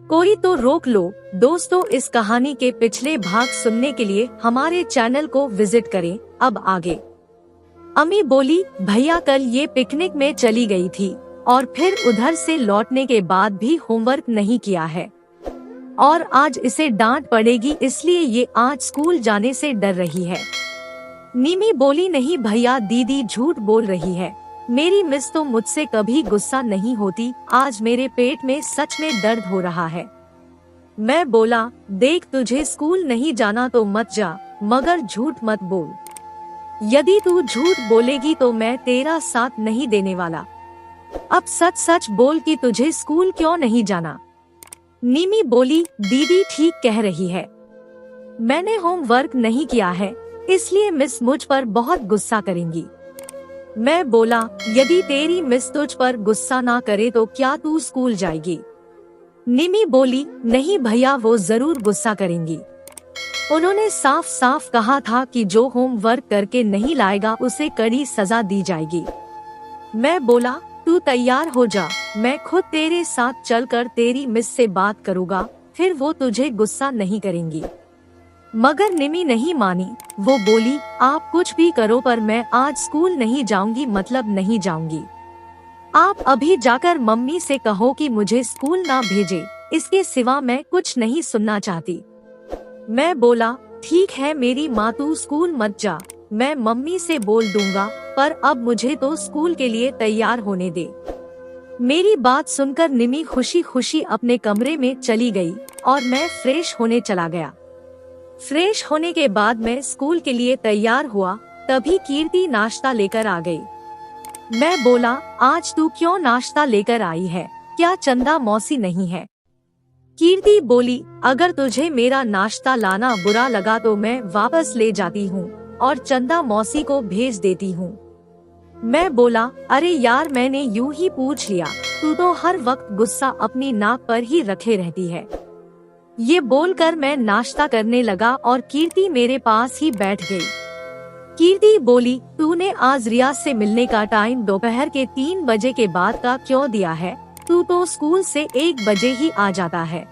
कोई तो रोक लो। दोस्तों, इस कहानी के पिछले भाग सुनने के लिए हमारे चैनल को विजिट करें। अब आगे। अम्मी बोली, भैया कल ये पिकनिक में चली गई थी और फिर उधर से लौटने के बाद भी होमवर्क नहीं किया है और आज इसे डांट पड़ेगी, इसलिए ये आज स्कूल जाने से डर रही है। निमी बोली, नहीं भैया, दीदी झूठ बोल रही है। मेरी मिस तो मुझसे कभी गुस्सा नहीं होती। आज मेरे पेट में सच में दर्द हो रहा है। मैं बोला, देख, तुझे स्कूल नहीं जाना तो मत जा, मगर झूठ मत बोल। यदि तू झूठ बोलेगी तो मैं तेरा साथ नहीं देने वाला। अब सच सच बोल कि तुझे स्कूल क्यों नहीं जाना। निमी बोली, दीदी ठीक कह रही है, मैंने होमवर्क नहीं किया है, इसलिए मिस मुझ पर बहुत गुस्सा करेंगी। मैं बोला, यदि तेरी मिस तुझ पर गुस्सा ना करे तो क्या तू स्कूल जाएगी? निमी बोली, नहीं भैया, वो जरूर गुस्सा करेंगी। उन्होंने साफ साफ कहा था कि जो होमवर्क करके नहीं लाएगा उसे कड़ी सजा दी जाएगी। मैं बोला, तू तैयार हो जा, मैं खुद तेरे साथ चलकर तेरी मिस से बात करूँगा, फिर वो तुझे गुस्सा नहीं करेंगी। मगर निमी नहीं मानी। वो बोली, आप कुछ भी करो पर मैं आज स्कूल नहीं जाऊंगी, मतलब नहीं जाऊंगी। आप अभी जाकर मम्मी से कहो कि मुझे स्कूल ना भेजे, इसके सिवा मैं कुछ नहीं सुनना चाहती। मैं बोला, ठीक है मेरी माँ, तू स्कूल मत जा, मैं मम्मी से बोल दूंगा, पर अब मुझे तो स्कूल के लिए तैयार होने दे। मेरी बात सुनकर निमी खुशी खुशी अपने कमरे में चली गई और मैं फ्रेश होने चला गया। फ्रेश होने के बाद मैं स्कूल के लिए तैयार हुआ, तभी कीर्ति नाश्ता लेकर आ गई। मैं बोला, आज तू क्यों नाश्ता लेकर आई है, क्या चंदा मौसी नहीं है? कीर्ति बोली, अगर तुझे मेरा नाश्ता लाना बुरा लगा तो मैं वापस ले जाती हूँ और चंदा मौसी को भेज देती हूँ। मैं बोला, अरे यार, मैंने यूं ही पूछ लिया, तू तो हर वक्त गुस्सा अपनी नाक पर ही रखे रहती है। ये बोलकर मैं नाश्ता करने लगा और कीर्ति मेरे पास ही बैठ गई। कीर्ति बोली, तूने आज रियाज से मिलने का टाइम दोपहर के 3 बजे के बाद का क्यों दिया है? तू तो स्कूल से 1 बजे ही आ जाता है।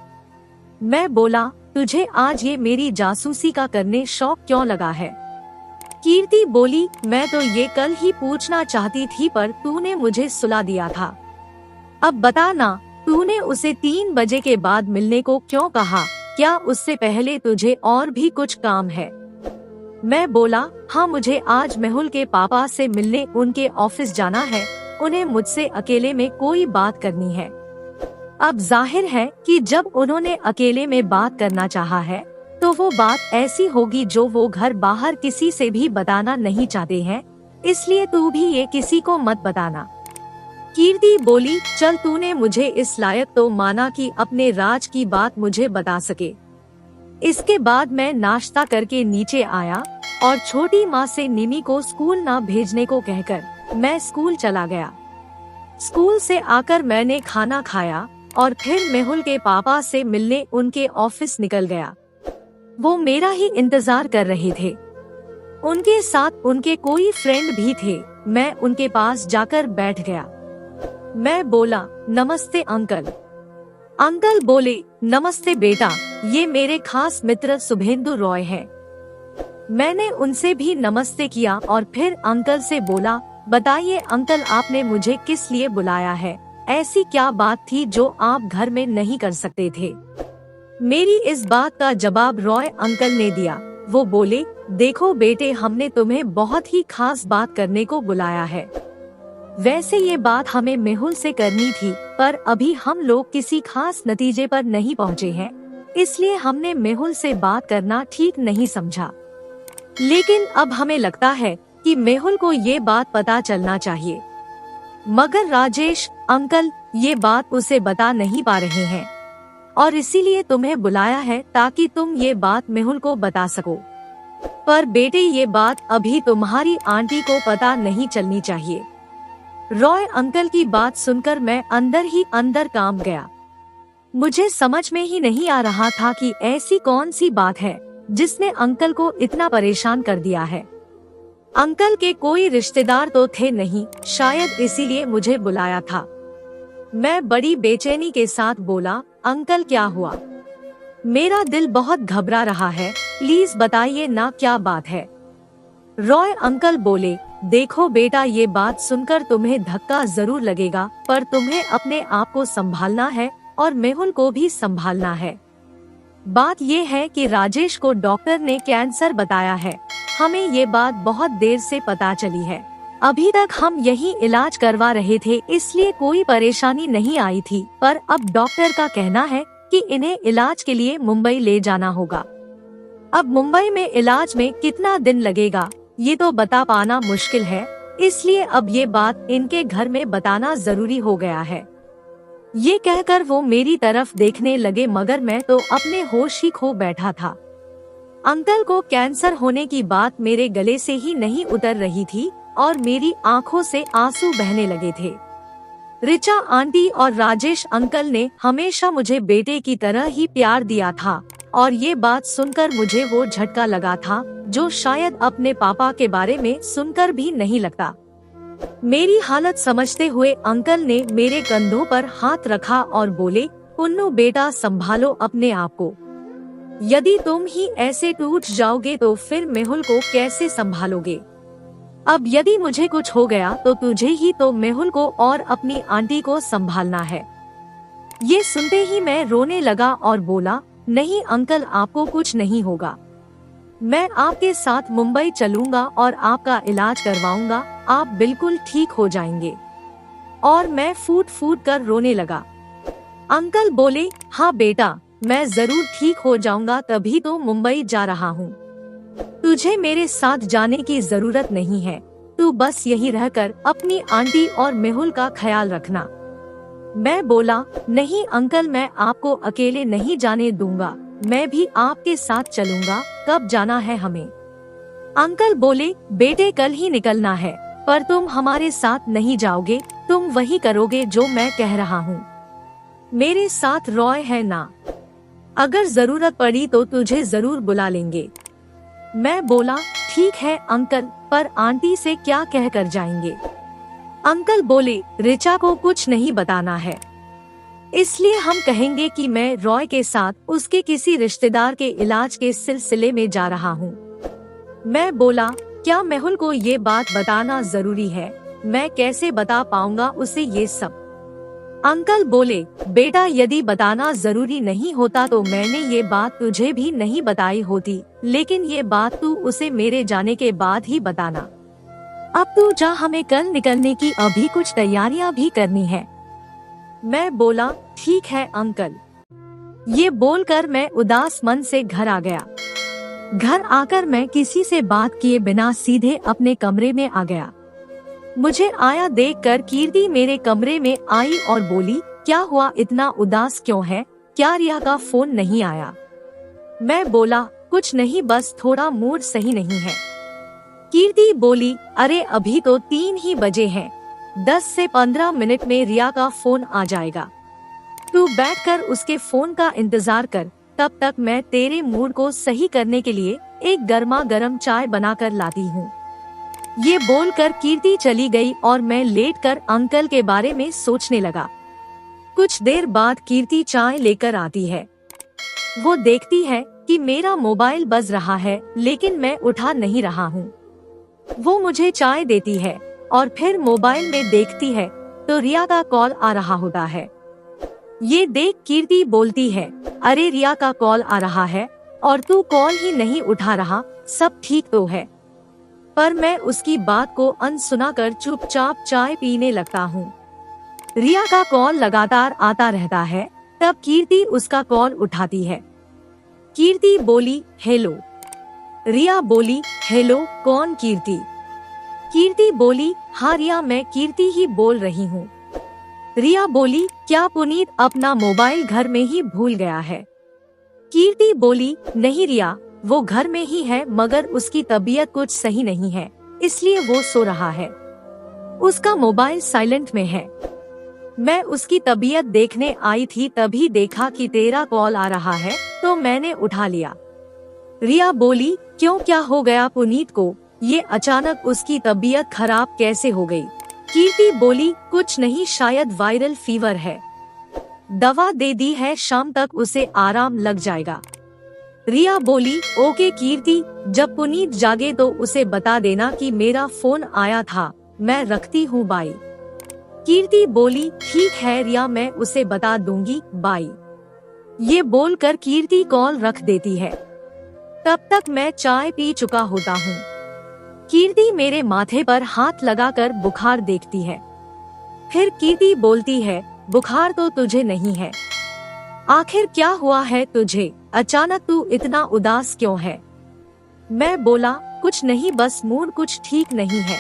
मैं बोला, तुझे आज ये मेरी जासूसी का करने शौक क्यों लगा है? कीर्ति बोली, मैं तो ये कल ही पूछना चाहती थी पर तूने मुझे सुला दिया था। अब बता ना, तूने उसे 3 बजे के बाद मिलने को क्यों कहा? क्या उससे पहले तुझे और भी कुछ काम है? मैं बोला, हाँ, मुझे आज मेहुल के पापा से मिलने उनके ऑफिस जाना है, उन्हें मुझसे अकेले में कोई बात करनी है। अब जाहिर है कि जब उन्होंने अकेले में बात करना चाहा है तो वो बात ऐसी होगी जो वो घर बाहर किसी से भी बताना नहीं चाहते हैं, इसलिए तू भी ये किसी को मत बताना। कीर्ति बोली, चल, तूने मुझे इस लायक तो माना कि अपने राज की बात मुझे बता सके। इसके बाद मैं नाश्ता करके नीचे आया और छोटी माँ से निमी को स्कूल ना भेजने को कहकर मैं स्कूल चला गया। स्कूल से आकर मैंने खाना खाया और फिर मेहुल के पापा से मिलने उनके ऑफिस निकल गया। वो मेरा ही इंतजार कर रहे थे। उनके साथ उनके कोई फ्रेंड भी थे। मैं उनके पास जाकर बैठ गया। मैं बोला, नमस्ते अंकल। अंकल बोले, नमस्ते बेटा, ये मेरे खास मित्र शुभेंदु रॉय हैं। मैंने उनसे भी नमस्ते किया और फिर अंकल से बोला, बताइए अंकल, आपने मुझे किस लिए बुलाया है? ऐसी क्या बात थी जो आप घर में नहीं कर सकते थे? मेरी इस बात का जवाब रॉय अंकल ने दिया। वो बोले, देखो बेटे, हमने तुम्हें बहुत ही खास बात करने को बुलाया है। वैसे ये बात हमें मेहुल से करनी थी, पर अभी हम लोग किसी खास नतीजे पर नहीं पहुँचे हैं, इसलिए हमने मेहुल से बात करना ठीक नहीं समझा। लेकिन अब हमें लगता है कि मेहुल को ये बात पता चलना चाहिए। मगर राजेश अंकल ये बात उसे बता नहीं पा रहे हैं और इसीलिए तुम्हें बुलाया है ताकि तुम ये बात मेहुल को बता सको। पर बेटे, ये बात अभी तुम्हारी आंटी को पता नहीं चलनी चाहिए। रॉय अंकल की बात सुनकर मैं अंदर ही अंदर कांप गया। मुझे समझ में ही नहीं आ रहा था कि ऐसी कौन सी बात है जिसने अंकल को इतना परेशान कर दिया है। अंकल के कोई रिश्तेदार तो थे नहीं, शायद इसीलिए मुझे बुलाया था। मैं बड़ी बेचैनी के साथ बोला, अंकल क्या हुआ? मेरा दिल बहुत घबरा रहा है, प्लीज बताइए ना क्या बात है। रॉय अंकल बोले, देखो बेटा, ये बात सुनकर तुम्हें धक्का जरूर लगेगा, पर तुम्हें अपने आप को संभालना है और मेहुल को भी संभालना है। बात ये है कि राजेश को डॉक्टर ने कैंसर बताया है। हमें ये बात बहुत देर से पता चली है। अभी तक हम यही इलाज करवा रहे थे, इसलिए कोई परेशानी नहीं आई थी, पर अब डॉक्टर का कहना है कि इन्हें इलाज के लिए मुंबई ले जाना होगा। अब मुंबई में इलाज में कितना दिन लगेगा ये तो बता पाना मुश्किल है, इसलिए अब ये बात इनके घर में बताना जरूरी हो गया है। ये कहकर वो मेरी तरफ देखने लगे, मगर मैं तो अपने होश ही खो बैठा था। अंकल को कैंसर होने की बात मेरे गले से ही नहीं उतर रही थी और मेरी आंखों से आंसू बहने लगे थे। रिचा आंटी और राजेश अंकल ने हमेशा मुझे बेटे की तरह ही प्यार दिया था और ये बात सुनकर मुझे वो झटका लगा था जो शायद अपने पापा के बारे में सुनकर भी नहीं लगता। मेरी हालत समझते हुए अंकल ने मेरे कंधों पर हाथ रखा और बोले, पुन्नू बेटा, संभालो अपने आप को। यदि तुम ही ऐसे टूट जाओगे तो फिर मेहुल को कैसे संभालोगे? अब यदि मुझे कुछ हो गया तो तुझे ही तो मेहुल को और अपनी आंटी को संभालना है। ये सुनते ही मैं रोने लगा और बोला, नहीं अंकल, आपको कुछ नहीं होगा। मैं आपके साथ मुंबई चलूंगा और आपका इलाज करवाऊंगा, आप बिल्कुल ठीक हो जाएंगे। और मैं फूट फूट कर रोने लगा। अंकल बोले, हाँ बेटा, मैं जरूर ठीक हो जाऊंगा, तभी तो मुंबई जा रहा हूँ। तुझे मेरे साथ जाने की जरूरत नहीं है, तू बस यहीं रहकर अपनी आंटी और मेहुल का ख्याल रखना। मैं बोला, नहीं अंकल, मैं आपको अकेले नहीं जाने दूंगा, मैं भी आपके साथ चलूंगा। कब जाना है हमें? अंकल बोले, बेटे कल ही निकलना है, पर तुम हमारे साथ नहीं जाओगे, तुम वही करोगे जो मैं कह रहा हूँ। मेरे साथ रॉय है ना, अगर जरूरत पड़ी तो तुझे जरूर बुला लेंगे। मैं बोला, ठीक है अंकल, पर आंटी से क्या कह कर जाएंगे? अंकल बोले, रिचा को कुछ नहीं बताना है, इसलिए हम कहेंगे कि मैं रॉय के साथ उसके किसी रिश्तेदार के इलाज के सिलसिले में जा रहा हूँ। मैं बोला, क्या मेहुल को ये बात बताना जरूरी है? मैं कैसे बता पाऊंगा उसे ये सब? अंकल बोले, बेटा, यदि बताना जरूरी नहीं होता तो मैंने ये बात तुझे भी नहीं बताई होती, लेकिन ये बात तू उसे मेरे जाने के बाद ही बताना। अब तू जा, हमें कल निकलने की अभी कुछ तैयारियां भी करनी है। मैं बोला, ठीक है अंकल। ये बोलकर मैं उदास मन से घर आ गया। घर आकर मैं किसी से बात किए बिना सीधे अपने कमरे में आ गया। मुझे आया देखकर कीर्ति मेरे कमरे में आई और बोली, क्या हुआ, इतना उदास क्यों है? क्या रिया का फोन नहीं आया? मैं बोला, कुछ नहीं, बस थोड़ा मूड सही नहीं है। कीर्ति बोली, अरे अभी तो 3 ही बजे हैं, 10 से 15 मिनट में रिया का फोन आ जाएगा। तू बैठकर उसके फोन का इंतजार कर, तब तक मैं तेरे मूड को सही करने के लिए एक गर्मा गर्म चाय बनाकर लाती हूँ। ये बोलकर कीर्ति चली गई और मैं लेटकर अंकल के बारे में सोचने लगा। कुछ देर बाद कीर्ति चाय लेकर आती है। वो देखती है कि मेरा मोबाइल बज रहा है, लेकिन मैं उठा नहीं रहा हूँ। वो मुझे चाय देती है और फिर मोबाइल में देखती है तो रिया का कॉल आ रहा होता है। ये देख कीर्ति बोलती है, अरे रिया का कॉल आ रहा है और तू कॉल ही नहीं उठा रहा, सब ठीक तो है? पर मैं उसकी बात को अनसुना कर चुपचाप चाय पीने लगता हूँ। रिया का कॉल लगातार आता रहता है, तब कीर्ति उसका कॉल उठाती है। कीर्ति बोली, हेलो। रिया बोली, हेलो, कौन कीर्ति? कीर्ति बोली, हाँ रिया, मैं कीर्ति ही बोल रही हूँ। रिया बोली, क्या पुनीत अपना मोबाइल घर में ही भूल गया है? कीर्ति बोली, नहीं रिया, वो घर में ही है, मगर उसकी तबीयत कुछ सही नहीं है, इसलिए वो सो रहा है। उसका मोबाइल साइलेंट में है। मैं उसकी तबीयत देखने आई थी, तभी देखा कि तेरा कॉल आ रहा है तो मैंने उठा लिया। रिया बोली, क्यों, क्या हो गया पुनीत को? ये अचानक उसकी तबीयत खराब कैसे हो गई? कीर्ति बोली, कुछ नहीं, शायद वायरल फीवर है। दवा दे दी है, शाम तक उसे आराम लग जाएगा। रिया बोली, ओके कीर्ति, जब पुनीत जागे तो उसे बता देना कि मेरा फोन आया था, मैं रखती हूँ, बाय। कीर्ति बोली, ठीक है रिया, मैं उसे बता दूंगी, बाय। ये बोलकर कीर्ति कॉल रख देती है। तब तक मैं चाय पी चुका होता हूँ। कीर्ति मेरे माथे पर हाथ लगाकर बुखार देखती है। फिर कीर्ति बोलती है, बुखार तो तुझे नहीं है, आखिर क्या हुआ है तुझे, अचानक तू इतना उदास क्यों है? मैं बोला, कुछ नहीं, बस मूड कुछ ठीक नहीं है।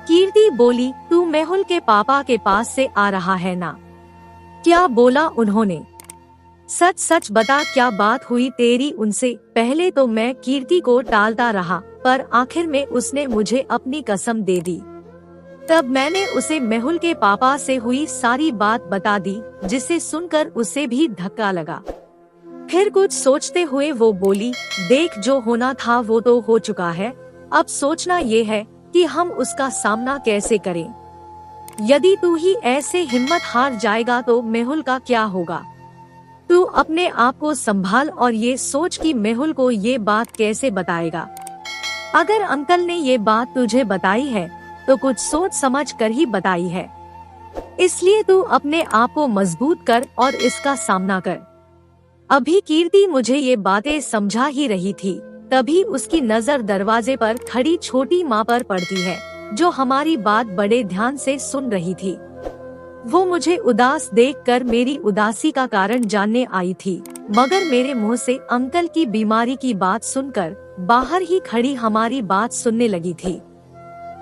कीर्ति बोली, तू मेहुल के पापा के पास से आ रहा है ना? क्या बोला उन्होंने? सच सच बता, क्या बात हुई तेरी उनसे? पहले तो मैं कीर्ति को टालता रहा, पर आखिर में उसने मुझे अपनी कसम दे दी। तब मैंने उसे मेहुल के पापा से हुई सारी बात बता दी, जिसे सुनकर उसे भी धक्का लगा। फिर कुछ सोचते हुए वो बोली, देख, जो होना था वो तो हो चुका है, अब सोचना ये है कि हम उसका सामना कैसे करें। यदि तू ही ऐसे हिम्मत हार जाएगा तो मेहुल का क्या होगा? तू अपने आप को संभाल और ये सोच कि मेहुल को ये बात कैसे बताएगा। अगर अंकल ने ये बात तुझे बताई है तो कुछ सोच समझ कर ही बताई है, इसलिए तू अपने आप को मजबूत कर और इसका सामना कर। अभी कीर्ति मुझे ये बातें समझा ही रही थी, तभी उसकी नजर दरवाजे पर खड़ी छोटी माँ पर पड़ती है, जो हमारी बात बड़े ध्यान से सुन रही थी। वो मुझे उदास देखकर मेरी उदासी का कारण जानने आई थी, मगर मेरे मुंह से अंकल की बीमारी की बात सुनकर बाहर ही खड़ी हमारी बात सुनने लगी थी।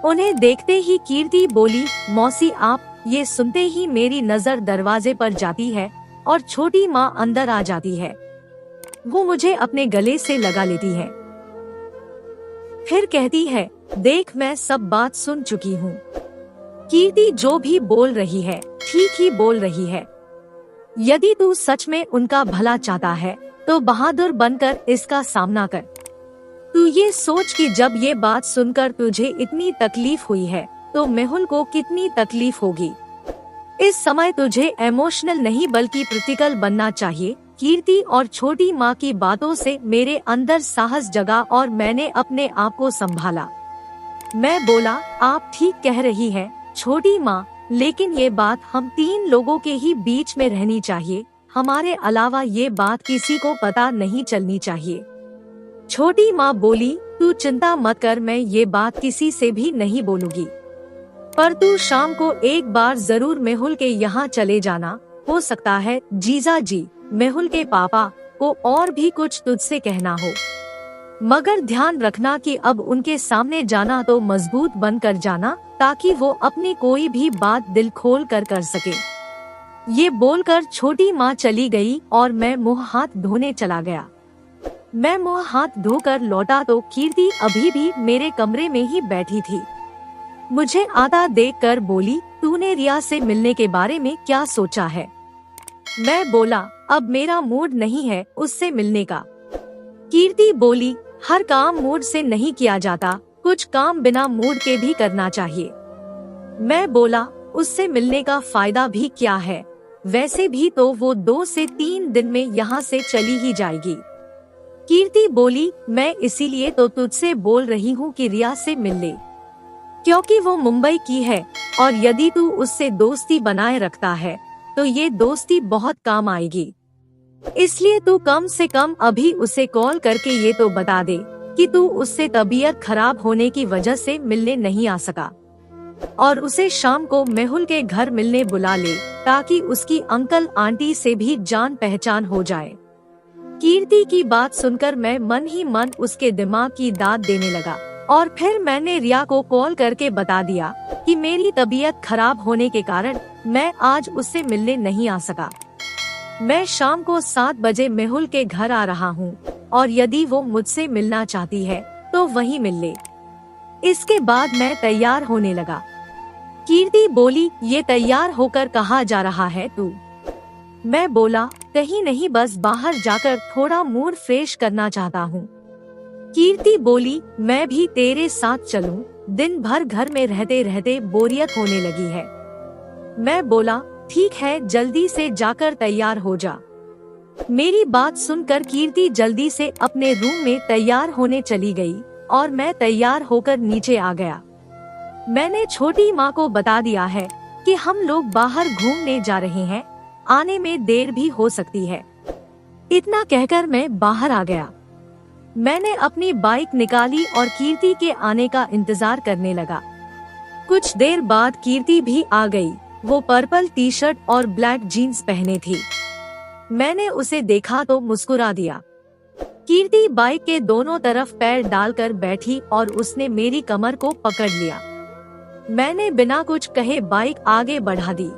उन्हें देखते ही कीर्ति बोली, मौसी आप। ये सुनते ही मेरी नजर दरवाजे पर जाती है और छोटी माँ अंदर आ जाती है। वो मुझे अपने गले से लगा लेती है, फिर कहती है, देख, मैं सब बात सुन चुकी हूँ। कीर्ति जो भी बोल रही है ठीक ही बोल रही है। यदि तू सच में उनका भला चाहता है तो बहादुर बनकर इसका सामना कर। तू ये सोच कि जब ये बात सुनकर तुझे इतनी तकलीफ हुई है तो मेहुल को कितनी तकलीफ होगी। इस समय तुझे इमोशनल नहीं बल्कि प्रैक्टिकल बनना चाहिए। कीर्ति और छोटी माँ की बातों से मेरे अंदर साहस जगा और मैंने अपने आप को संभाला। मैं बोला, आप ठीक कह रही हैं छोटी माँ, लेकिन ये बात हम 3 लोगों के ही बीच में रहनी चाहिए, हमारे अलावा ये बात किसी को पता नहीं चलनी चाहिए। छोटी माँ बोली, तू चिंता मत कर, मैं ये बात किसी से भी नहीं बोलूंगी, पर तू शाम को एक बार जरूर मेहुल के यहाँ चले जाना। हो सकता है जीजा जी, मेहुल के पापा को और भी कुछ तुझसे कहना हो, मगर ध्यान रखना कि अब उनके सामने जाना तो मजबूत बनकर जाना, ताकि वो अपनी कोई भी बात दिल खोल कर सके। ये बोलकर छोटी माँ चली गई और मैं मुँह हाथ धोने चला गया। मैं मुँह हाथ धोकर लौटा तो कीर्ति अभी भी मेरे कमरे में ही बैठी थी। मुझे आता देखकर बोली, तूने रिया से मिलने के बारे में क्या सोचा है? मैं बोला, अब मेरा मूड नहीं है उससे मिलने का। कीर्ति बोली, हर काम मूड से नहीं किया जाता, कुछ काम बिना मूड के भी करना चाहिए। मैं बोला, उससे मिलने का फायदा भी क्या है, वैसे भी तो वो 2 से 3 दिन में यहाँ से चली ही जाएगी। कीर्ति बोली, मैं इसीलिए तो तुझसे बोल रही हूँ कि रिया से मिल ले, क्योंकि वो मुंबई की है और यदि तू उससे दोस्ती बनाए रखता है तो ये दोस्ती बहुत काम आएगी। इसलिए तू कम से कम अभी उसे कॉल करके ये तो बता दे कि तू उससे तबीयत खराब होने की वजह से मिलने नहीं आ सका, और उसे शाम को मेहुल के घर मिलने बुला ले, ताकि उसकी अंकल आंटी से भी जान पहचान हो जाए। कीर्ति की बात सुनकर मैं मन ही मन उसके दिमाग की दाद देने लगा, और फिर मैंने रिया को कॉल करके बता दिया कि मेरी तबीयत खराब होने के कारण मैं आज उससे मिलने नहीं आ सका। मैं शाम को 7 बजे मेहुल के घर आ रहा हूँ, और यदि वो मुझसे मिलना चाहती है तो वहीं मिल ले। इसके बाद मैं तैयार होने लगा। कीर्ति बोली, ये तैयार होकर कहाँ जा रहा है तू? मैं बोला, कहीं नहीं, बस बाहर जाकर थोड़ा मूड फ्रेश करना चाहता हूँ। कीर्ति बोली, मैं भी तेरे साथ चलूं? दिन भर घर में रहते रहते बोरियत होने लगी है। मैं बोला, ठीक है, जल्दी से जाकर तैयार हो जा। मेरी बात सुनकर कीर्ति जल्दी से अपने रूम में तैयार होने चली गई और मैं तैयार होकर नीचे आ गया। मैंने छोटी माँ को बता दिया है कि हम लोग बाहर घूमने जा रहे हैं, आने में देर भी हो सकती है। इतना कहकर मैं बाहर आ गया। मैंने अपनी बाइक निकाली और कीर्ति के आने का इंतजार करने लगा। कुछ देर बाद कीर्ति भी आ गई। वो पर्पल टी शर्ट और ब्लैक जीन्स पहने थी। मैंने उसे देखा तो मुस्कुरा दिया। कीर्ति बाइक के दोनों तरफ पैर डालकर बैठी और उसने मेरी कमर को पकड़ लिया। मैंने बिना कुछ कहे बाइक आगे बढ़ा दी।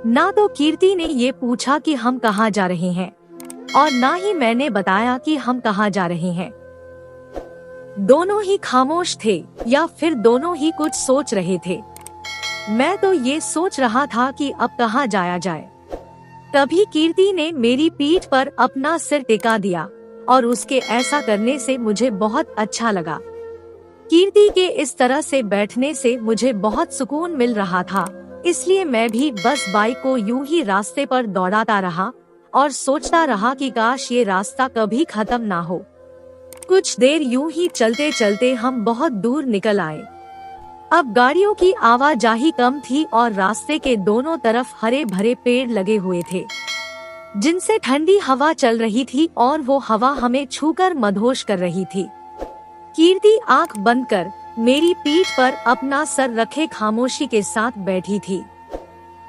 ना तो कीर्ति ने ये पूछा कि हम कहाँ जा रहे हैं और ना ही मैंने बताया कि हम कहाँ जा रहे हैं। दोनों ही खामोश थे या फिर दोनों ही कुछ सोच रहे थे। मैं तो ये सोच रहा था कि अब कहाँ जाया जाए। तभी कीर्ति ने मेरी पीठ पर अपना सिर टिका दिया और उसके ऐसा करने से मुझे बहुत अच्छा लगा। कीर्ति के इस तरह से बैठने से मुझे बहुत सुकून मिल रहा था, इसलिए मैं भी बस बाइक को यूं ही रास्ते पर दौड़ाता रहा और सोचता रहा कि काश ये रास्ता कभी खत्म ना हो। कुछ देर यूं ही चलते चलते हम बहुत दूर निकल आए। अब गाड़ियों की आवाजाही कम थी और रास्ते के दोनों तरफ हरे भरे पेड़ लगे हुए थे, जिनसे ठंडी हवा चल रही थी और वो हवा हमें छूकर मदहोश कर रही थी। कीर्ति आंख बंद कर मेरी पीठ पर अपना सर रखे खामोशी के साथ बैठी थी।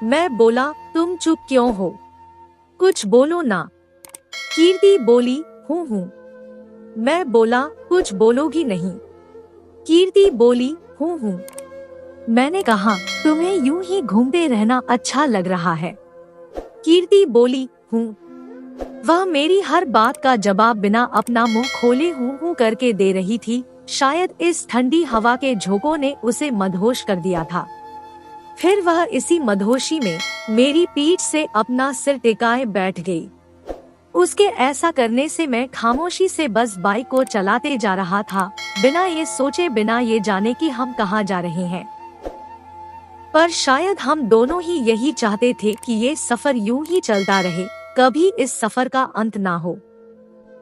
मैं बोला, तुम चुप क्यों हो? कुछ बोलो ना। कीर्ति बोली, हूँ। मैं बोला, कुछ बोलोगी नहीं? कीर्ति बोली, हूँ। मैंने कहा, तुम्हें यूं ही घूमते रहना अच्छा लग रहा है? कीर्ति बोली, हूँ। वह मेरी हर बात का जवाब बिना अपना मुंह खोले हूँ करके दे रही थी। शायद इस ठंडी हवा के झोंकों ने उसे मदहोश कर दिया था। फिर वह इसी मदहोशी में मेरी पीठ से अपना सिर टिकाए बैठ गई। उसके ऐसा करने से मैं खामोशी से बस बाइक को चलाते जा रहा था, बिना ये सोचे, बिना ये जाने कि हम कहाँ जा रहे हैं। पर शायद हम दोनों ही यही चाहते थे कि ये सफर यूं ही चलता रहे, कभी इस सफर का अंत ना हो।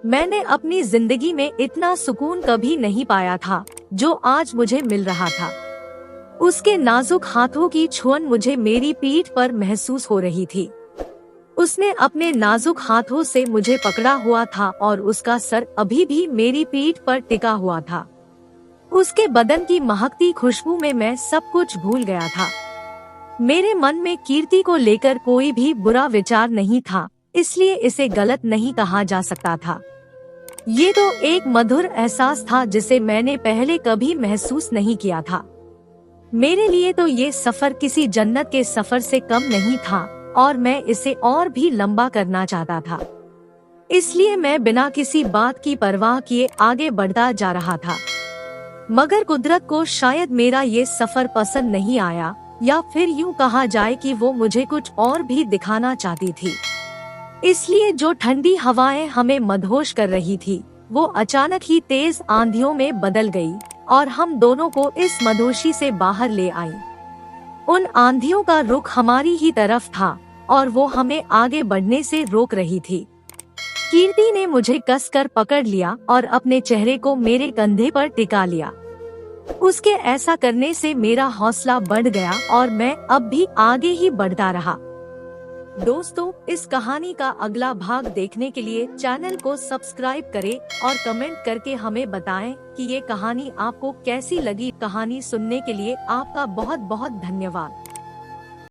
मैंने अपनी जिंदगी में इतना सुकून कभी नहीं पाया था जो आज मुझे मिल रहा था। उसके नाजुक हाथों की छुअन मुझे मेरी पीठ पर महसूस हो रही थी। उसने अपने नाजुक हाथों से मुझे पकड़ा हुआ था और उसका सर अभी भी मेरी पीठ पर टिका हुआ था। उसके बदन की महकती खुशबू में मैं सब कुछ भूल गया था। मेरे मन में कीर्ति को लेकर कोई भी बुरा विचार नहीं था, इसलिए इसे गलत नहीं कहा जा सकता था। ये तो एक मधुर एहसास था जिसे मैंने पहले कभी महसूस नहीं किया था। मेरे लिए तो ये सफर किसी जन्नत के सफर से कम नहीं था और मैं इसे और भी लंबा करना चाहता था। इसलिए मैं बिना किसी बात की परवाह किए आगे बढ़ता जा रहा था। मगर कुदरत को शायद मेरा ये सफर पसंद नहीं आया, या फिर यूं कहा जाए कि वो मुझे कुछ और भी दिखाना चाहती थी। इसलिए जो ठंडी हवाएं हमें मदहोश कर रही थी, वो अचानक ही तेज आंधियों में बदल गई और हम दोनों को इस मदहोशी से बाहर ले आई। उन आंधियों का रुख हमारी ही तरफ था और वो हमें आगे बढ़ने से रोक रही थी। कीर्ति ने मुझे कसकर पकड़ लिया और अपने चेहरे को मेरे कंधे पर टिका लिया। उसके ऐसा करने से मेरा हौसला बढ़ गया और मैं अब भी आगे ही बढ़ता रहा। दोस्तों, इस कहानी का अगला भाग देखने के लिए चैनल को सब्सक्राइब करें और कमेंट करके हमें बताएं कि ये कहानी आपको कैसी लगी। कहानी सुनने के लिए आपका बहुत बहुत धन्यवाद।